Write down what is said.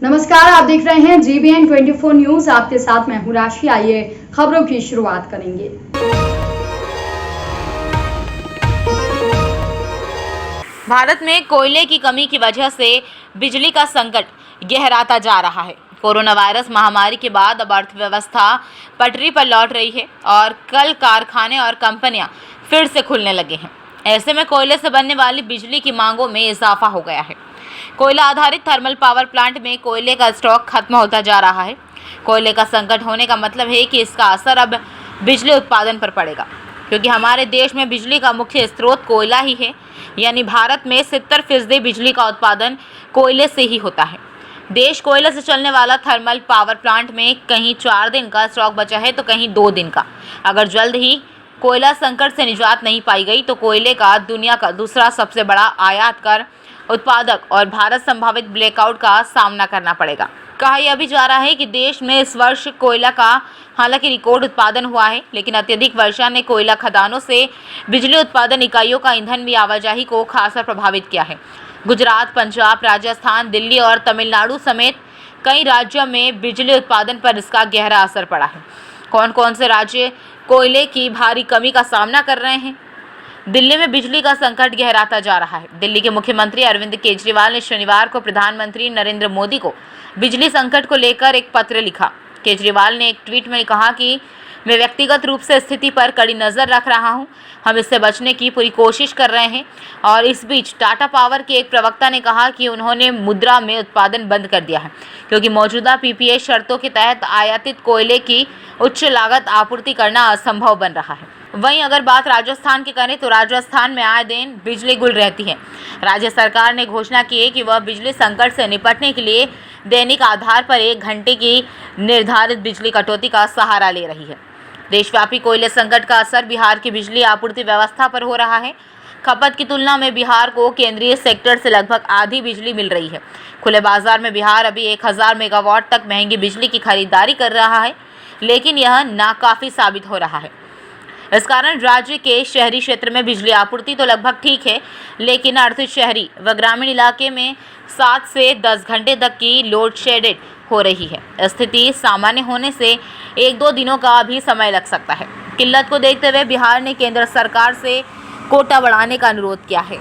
नमस्कार, आप देख रहे हैं GBN 24 न्यूज। आपके साथ मैं हूं राशि। आइए खबरों की शुरुआत करेंगे। भारत में कोयले की कमी की वजह से बिजली का संकट गहराता जा रहा है। कोरोना वायरस महामारी के बाद अब अर्थव्यवस्था पटरी पर लौट रही है और कल कारखाने और कंपनियां फिर से खुलने लगे हैं। ऐसे में कोयले से बनने वाली बिजली की मांगों में इजाफा हो गया है। कोयला आधारित थर्मल पावर प्लांट में कोयले का स्टॉक खत्म होता जा रहा है। कोयले का संकट होने का मतलब है कि इसका असर अब बिजली उत्पादन पर पड़ेगा, क्योंकि हमारे देश में बिजली का मुख्य स्रोत कोयला ही है। यानी भारत में 70% बिजली का उत्पादन कोयले से ही होता है। देश कोयले से चलने वाला थर्मल पावर प्लांट में कहीं 4 दिन का स्टॉक बचा है तो कहीं 2 दिन का। अगर जल्द ही कोयला संकट से निजात नहीं पाई गई तो कोयले का दुनिया का दूसरा सबसे बड़ा आयातकार उत्पादक और भारत संभावित ब्लैकआउट का सामना करना पड़ेगा। कहा यह भी जा रहा है कि देश में इस वर्ष कोयला का हालांकि रिकॉर्ड उत्पादन हुआ है, लेकिन अत्यधिक वर्षा ने कोयला खदानों से बिजली उत्पादन इकाइयों का ईंधन भी आवाजाही को खासा प्रभावित किया है। गुजरात, पंजाब, राजस्थान, दिल्ली और तमिलनाडु समेत कई राज्यों में बिजली उत्पादन पर इसका गहरा असर पड़ा है। कौन कौन से राज्य कोयले की भारी कमी का सामना कर रहे हैं? दिल्ली में बिजली का संकट गहराता जा रहा है। दिल्ली के मुख्यमंत्री अरविंद केजरीवाल ने शनिवार को प्रधानमंत्री नरेंद्र मोदी को बिजली संकट को लेकर एक पत्र लिखा। केजरीवाल ने एक ट्वीट में कहा कि मैं व्यक्तिगत रूप से स्थिति पर कड़ी नज़र रख रहा हूं। हम इससे बचने की पूरी कोशिश कर रहे हैं। और इस बीच टाटा पावर के एक प्रवक्ता ने कहा कि उन्होंने मुद्रा में उत्पादन बंद कर दिया है, क्योंकि मौजूदा PPA शर्तों के तहत आयातित कोयले की उच्च लागत आपूर्ति करना असंभव बन रहा है। वहीं अगर बात राजस्थान की करें तो राजस्थान में आए दिन बिजली गुल रहती है। राज्य सरकार ने घोषणा की है कि वह बिजली संकट से निपटने के लिए दैनिक आधार पर 1 घंटे की निर्धारित बिजली कटौती का सहारा ले रही है। देशव्यापी कोयले संकट का असर बिहार की बिजली आपूर्ति व्यवस्था पर हो रहा है। खपत की तुलना में बिहार को केंद्रीय सेक्टर से लगभग आधी बिजली मिल रही है। खुले बाजार में बिहार अभी 1000 मेगावाट तक महंगी बिजली की खरीदारी कर रहा है, लेकिन यह नाकाफी साबित हो रहा है। इस कारण राज्य के शहरी क्षेत्र में बिजली आपूर्ति तो लगभग ठीक है, लेकिन अर्ध शहरी व ग्रामीण इलाके में 7 से 10 घंटे तक की लोड शेडेड हो रही है। स्थिति सामान्य होने से 1-2 दिनों का भी समय लग सकता है। किल्लत को देखते हुए बिहार ने केंद्र सरकार से कोटा बढ़ाने का अनुरोध किया है।